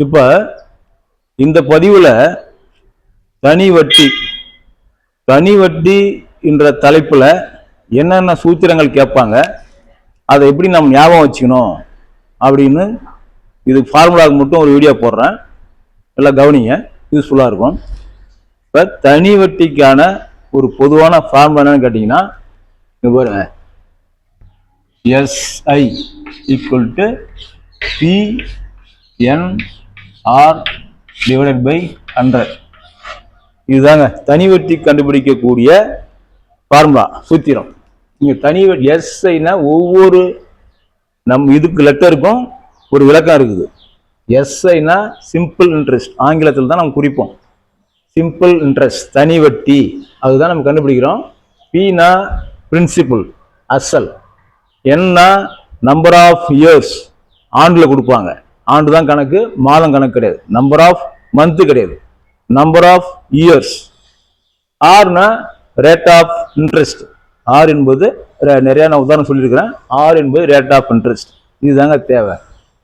இப்ப இந்த பதிவுல தனி வட்டி என்ற தலைப்புல என்னென்ன சூத்திரங்கள் கேட்பாங்க, அதை எப்படி நம்ம ஞாபகம் வச்சுக்கணும் அப்படின்னு இது ஃபார்முலாவுக்கு மட்டும் ஒரு வீடியோ போடுறேன், எல்லாம் கவனிங்க, யூஸ்ஃபுல்லா இருக்கும். இப்ப தனி வட்டிக்கான ஒரு பொதுவான ஃபார்முலா என்னன்னு கேட்டீங்கன்னா, பாருங்க, SI equal to PNR divided by 100. இதுதாங்க தனி வட்டி கண்டுபிடிக்கக்கூடிய ஃபார்முலா, சூத்திரம். நீங்க தனி வட்டி எஸ்ஐனா ஒவ்வொரு இதுக்கு லெட்டருக்கும் ஒரு விளக்கம் இருக்குது. எஸ்ஐனா சிம்பிள் இன்ட்ரெஸ்ட், ஆங்கிலத்தில் தான் நம்ம குறிப்போம். சிம்பிள் இன்ட்ரெஸ்ட் தனி வட்டி, அதுதான் நம்ம கண்டுபிடிக்கிறோம். பினா பிரின்சிபல் அசல், என்ன நம்பர் ஆஃப் இயர்ஸ், ஆண்டுல கொடுப்பாங்க, ஆண்டு தான் கணக்கு, மாதம் கணக்கு கிடையாது. நம்பர் ஆஃப் மந்த் கிடையாது, நம்பர் ஆஃப் இயர்ஸ். ஆர்னா ரேட் ஆஃப் இன்ட்ரெஸ்ட், ஆர் என்பது நிறைய நான் உதாரணம் சொல்லியிருக்கிறேன், ஆர் என்பது ரேட் ஆஃப் இன்ட்ரெஸ்ட். இதுதாங்க தேவை.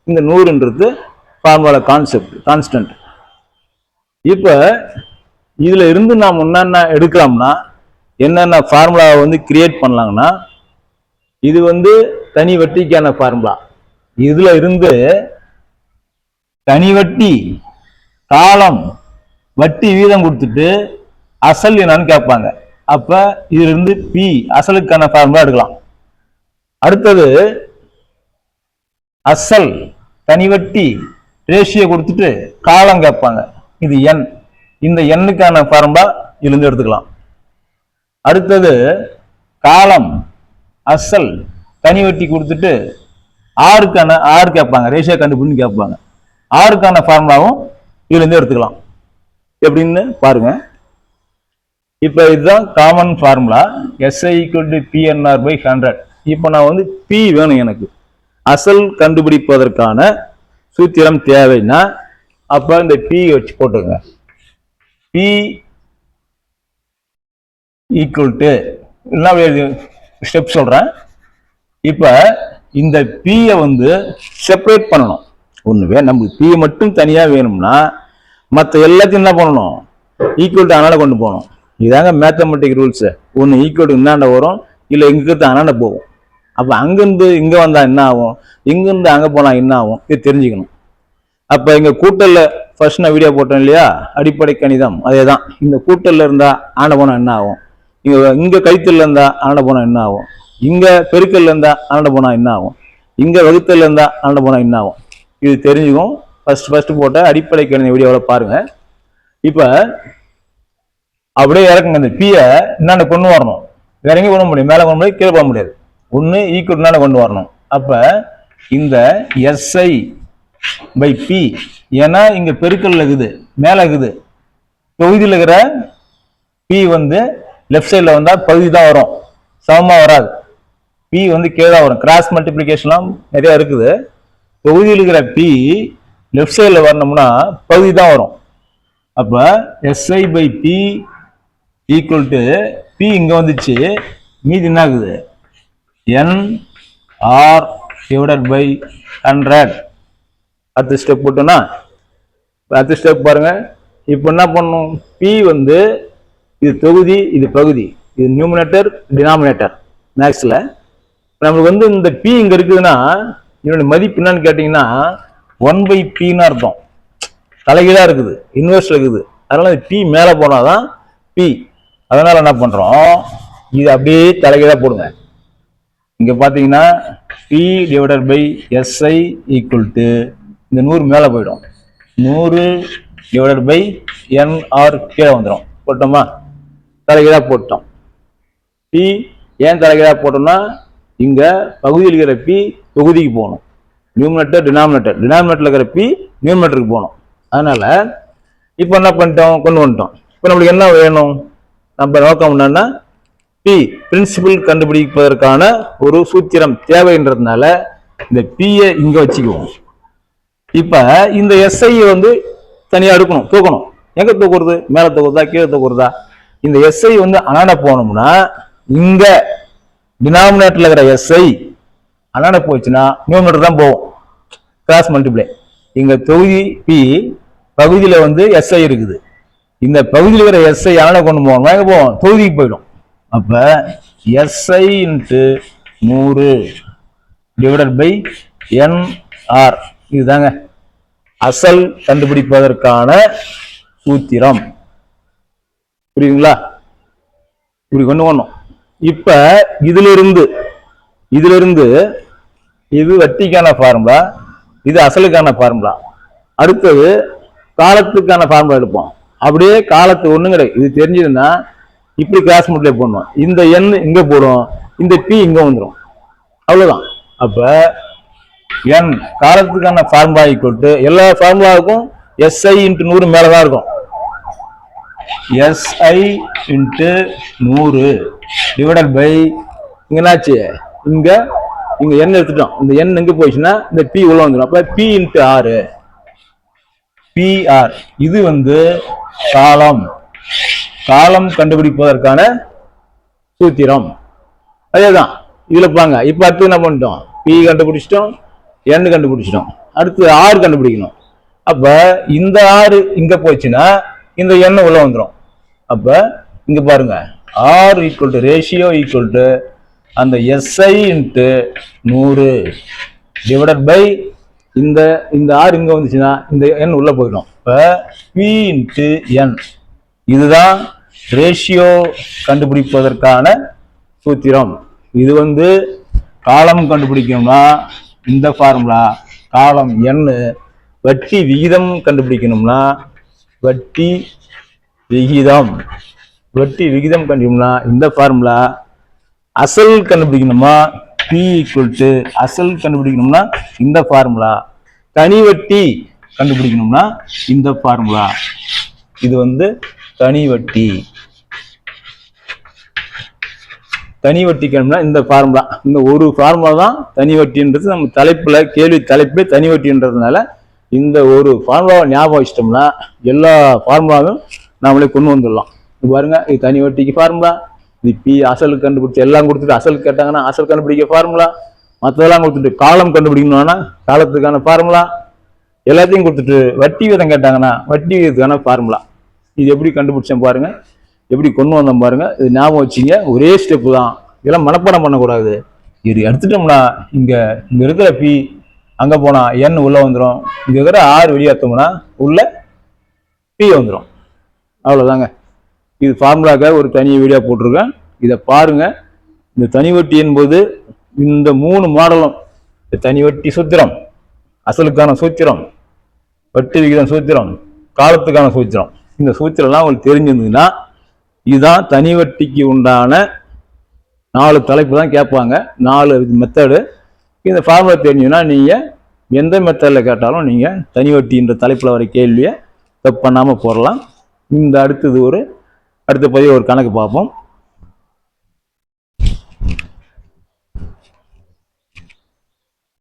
இந்த 100ன்றது ஃபார்முலா கான்செப்ட், கான்ஸ்டன்ட். இப்ப இதுல இருந்து நாம் என்னென்ன எடுக்கலாம்னா, என்னென்ன ஃபார்முலாவை கிரியேட் பண்ணலாங்கன்னா, இது தனி வட்டிக்கான ஃபார்முலா. இதுல இருந்து தனி வட்டி, காலம், வட்டி வீதம் கொடுத்துட்டு அசல் என்னன்னு கேட்பாங்க. அப்ப இதுல இருந்து பி அசலுக்கான ஃபார்முலா எடுக்கலாம். அடுத்தது அசல் தனி வட்டி ரேஷியோ கொடுத்துட்டு காலம் கேட்பாங்க, இது என். இந்த எண்ணுக்கான ஃபார்முலா இதுல இருந்து எடுத்துக்கலாம். அடுத்தது காலம் அசல் தனி வட்டி கொடுத்துட்டு ஆறு கேட்பாங்க, ரேஷியோ கண்டுபிடின்னு கேட்பாங்க. ஆறுக்கான ஃபார்முலாவும் இதுல இருந்து எடுத்துக்கலாம். எப்படின்னு பாருங்க. இப்ப இதுதான் common formula, SI equal to PNR by 100. இப்ப நான் P வேணும், எனக்கு அசல் கண்டுபிடிப்பதற்கான சூத்திரம் தேவைன்னா அப்ப இந்த P வச்சு போட்டுங்க. P equal to ஸ்டெப் சொல்றேன். இப்ப இந்த P செப்பரேட் பண்ணணும். ஒண்ணுவே நமக்கு P மட்டும் தனியா வேணும்னா மற்ற எல்லாத்தையும் என்ன பண்ணணும், ஈக்குவல் டு அனாண்ட கொண்டு போகணும். இதாங்க மேத்தமெட்டிக் ரூல்ஸ். ஒன்னு ஈக்குவல் டு இன்னாண்ட வரும், இல்ல இங்கிருந்து அனாண்ட போகும். அப்ப அங்கிருந்து இங்க வந்தா என்ன ஆகும், இங்கிருந்து அங்க போனா என்ன ஆகும், இது தெரிஞ்சுக்கணும். அப்ப இங்க கூட்டல்ல ஃபர்ஸ்ட் நான் வீடியோ போட்டேன் இல்லையா, அடிப்படை கணிதம், அதேதான். இந்த கூட்டல்ல இருந்தா ஆண்ட போனா என்ன ஆகும், இங்க கழித்தல்ல இருந்தா ஆண்ட போனா என்ன ஆகும், இங்க பெருக்கல்ல இருந்தா ஆண்ட போனா என்ன ஆகும், இங்க வகுத்தல்ல இருந்தா ஆண்ட போனா என்ன ஆகும், இது தெரிஞ்சுக்கும். ஃபர்ஸ்ட் போட்ட அடிப்படை கணித வீடியோவில் பாருங்க. இப்ப அப்படியே இறக்குங்க, இந்த பிய என்னென்ன கொண்டு வரணும், வேற எங்க கொண்டு முடியும், மேல கொண்டு முடியாது, கீழே போக முடியாது. ஒன்னு ஈக்குவல் கொண்டு வரணும். அப்ப இந்த SI by P, ஏன்னா இங்க பெருக்கல்ல இருக்குது, மேல இருக்குது. தொகுதியில் இருக்கிற P லெஃப்ட் சைட்ல வந்தா பகுதி தான் வரும், சமமா வராது. P கீழே தான் வரும். கிராஸ் மல்டிபிளிகேஷன்லாம் நிறைய இருக்குது. தொகுதியில் இருக்கிற P லெஃப்ட் சைட்ல வரணும்னா பகுதி தான் வரும். அப்ப SI by P equal to P இங்க வந்துச்சு, மீதி என்ன ஆகுது, NR divided by 100. அடுத்த ஸ்டெப் போட்டோம்னா, அடுத்த ஸ்டெப் பாருங்க. இப்ப என்ன பண்ணும், P இது தொகுதி, இது பகுதி, இது நியூமினேட்டர் டினாமினேட்டர். மேக்ஸ்ல நம்மளுக்கு இந்த P இங்க இருக்குதுன்னா இதனுடைய மதிப்பு என்னன்னு கேட்டீங்கன்னா 1/P அர்த்தம். தலைகீழா இருக்குது, இன்வெர்ஸ்ல இருக்குது. அதனால P மேல போனாதான் P. அதனால என்ன பண்றோம், இது அப்படியே தலைகீழா போடுங்க. இங்க பாத்தீங்கன்னா P divided by SI equal to இந்த 100 மேல போயிடும், 100 divided by NR கீழே வந்துடும். போட்டோமா, தலைகீழா போட்டோம். P ஏன் தலைகீழா போட்டோம்னா, இங்க பகுதியில் இருக்கிற P தொகுதிக்கு போகணும், நியூமினேட்டர் டினாமினேட்டர்ல இருக்கிற P நியூமினேட்டருக்கு போகணும். அதனால இப்ப என்ன பண்ணிட்டோம், கொண்டு வந்துட்டோம். இப்ப நம்மளுக்கு என்ன வேணும், நம்ம நோக்கம் என்னன்னா P பிரின்சிபல் கண்டுபிடிப்பதற்கான ஒரு சூத்திரம் தேவைன்றதுனால இந்த P இங்க வச்சுக்குவோம். இப்ப இந்த SI தனியா எடுக்கணும், தூக்கணும். எங்க தூக்குறது, மேல தூக்குறதா கீழே தூக்குறதா? இந்த SI அனாண்ட போனோம்னா இங்க டினாமினேட்டர்ல இருக்கிற SI அனாண்ட போச்சுன்னா நியூமினேட்டர் தான் போகும், கிராஸ் மல்டிப்ளை. இங்க தொகுதி பி, பகுதியில வந்து எஸ்ஐ இருக்குது. இந்த பகுதியில் இருக்கிற எஸ்ஐ யானை கொண்டு போவோம், எங்க போவோம், தொகுதிக்கு போயிடும். அப்ப SI into 100 divided by NR, இதுதாங்க அசல் கண்டுபிடிப்பதற்கான சூத்திரம். புரியுதுங்களா? இப்படி கொண்டு வரணும். இப்ப இதுல இருந்து இது வட்டிக்கான ஃபார்முலா, இது அசலுக்கான ஃபார்முலா. அடுத்தது காலத்துக்கான ஃபார்முலா எடுப்போம். அப்படியே காலத்து ஒண்ணும் கிடையாது. இது தெரிஞ்சதுன்னா இப்படி கிராஸ் மல்டிப்ளை பண்ணுவோம். இந்த எண் இங்க போடும், இந்த பி இங்க வந்துடும், அவ்வளவுதான். அப்ப என் காலத்துக்கான ஃபார்முலா ஈக்குவல் எல்லா ஃபார்முலாவுக்கும் எஸ்ஐ இன்ட்டு 100 மேலதான் இருக்கும். எஸ்ஐ இன்ட்டு 100 டிவைடட் பை என்னாச்சு, இங்க எண் எடுத்துட்டோம். இந்த எண் எங்க போயிடுச்சுன்னா இந்த பி உள்ள வந்துடும். அப்ப பி இன்ட்டு ஆறு, பிஆர். இது வந்து காலம் கண்டுபிடிப்பதற்கான சூத்திரம். அதேதான் இதுல பாங்க. இப்ப அடுத்து என்ன பண்ணிட்டோம், பி கண்டுபிடிச்சிட்டோம், என் கண்டுபிடிச்சிட்டோம். அடுத்து ஆறு கண்டுபிடிக்கணும். அப்ப இந்த ஆறு இங்க போச்சுன்னா இந்த எண்ணெய் உள்ள வந்துடும். அப்ப இங்க பாருங்க, R equal to ratio equal to அந்த எஸ்ஐ இன்ட்டு 100 டிவைடட் பை இந்த ஆறு இங்க வந்துச்சுன்னா இந்த எண் உள்ள போயிடும். இப்ப பி இன்ட்டு என், இதுதான் ரேஷியோ கண்டுபிடிப்பதற்கான சூத்திரம். இது வந்து காலம் கண்டுபிடிக்கணும்னா இந்த ஃபார்முலா காலம் எண், வட்டி விகிதம் கண்டுபிடிக்கணும்னா வட்டி விகிதம் கண்டுபிடிக்கணும்னா இந்த ஃபார்முலா, அசல் கண்டுபிடிக்கணுமா பி ஈக்குவல் டு அசல் கண்டுபிடிக்கணும்னா இந்த ஃபார்முலா, தனி வட்டி கண்டுபிடிக்கணும்னா இந்த ஃபார்முலா. இது வந்து தனி வட்டிக்கணும்னா இந்த ஃபார்முலா. இந்த ஒரு ஃபார்முலா தான் தனி வட்டின்றது. நம்ம தலைப்புல கேள்வி தலைப்பே தனி வட்டின்றதுனால இந்த ஒரு ஃபார்முலாவை ஞாபகம் வச்சிட்டோம்னா எல்லா ஃபார்முலாவும் நாமளே கொண்டு வந்துடலாம். பாருங்க, இது தனி வட்டிக்கு ஃபார்முலா, இது பி அசலுக்கு கண்டுபிடிச்சு எல்லாம் கொடுத்துட்டு அசல் கேட்டாங்கன்னா அசல் கண்டுபிடிக்க ஃபார்முலா, மற்றதெல்லாம் கொடுத்துட்டு காலம் கண்டுபிடிக்கணும்னா காலத்துக்கான ஃபார்முலா, எல்லாத்தையும் கொடுத்துட்டு வட்டி விகிதம் கேட்டாங்கன்னா வட்டி விகிதத்துக்கான ஃபார்முலா. இது எப்படி கண்டுபிடிச்சேன் பாருங்க, எப்படி கொண்டு வந்தோம் பாருங்க. இது ஞாபகம் வச்சிங்க, ஒரே ஸ்டெப்பு தான். இதெல்லாம் மனப்பாடம் பண்ணக்கூடாது. இது எடுத்துட்டோம்னா இங்க இருக்கிற பி அங்க போனா என் உள்ள வந்துடும், இங்க இருக்கிற ஆறு வெளியேற்றோம்னா உள்ள பி வந்துடும். அவ்வளவுதாங்க. இது ஃபார்முலாக்காக ஒரு தனி வீடியோ போட்டிருக்கேன், இதை பாருங்க. இந்த தனி வட்டி என்பது இந்த 3 மாடலும், தனி வட்டி சூத்திரம், அசலுக்கான சூத்திரம், வட்டி விகிதம் சூத்திரம், காலத்துக்கான சூத்திரம், இந்த சூத்திரம்லாம் உங்களுக்கு தெரிஞ்சிருந்ததுன்னா இதுதான் தனி வட்டிக்கு உண்டான 4 தலைப்பு தான் கேட்பாங்க, 4 மெத்தடு. இந்த ஃபார்முலா தெரிஞ்சுன்னா நீங்க எந்த மெத்தடில் கேட்டாலும் நீங்க தனி வட்டின்ற தலைப்புல வர கேள்வியை தப்பு பண்ணாம போடலாம். இந்த அடுத்த பதிவு ஒரு கணக்கு பார்ப்போம்.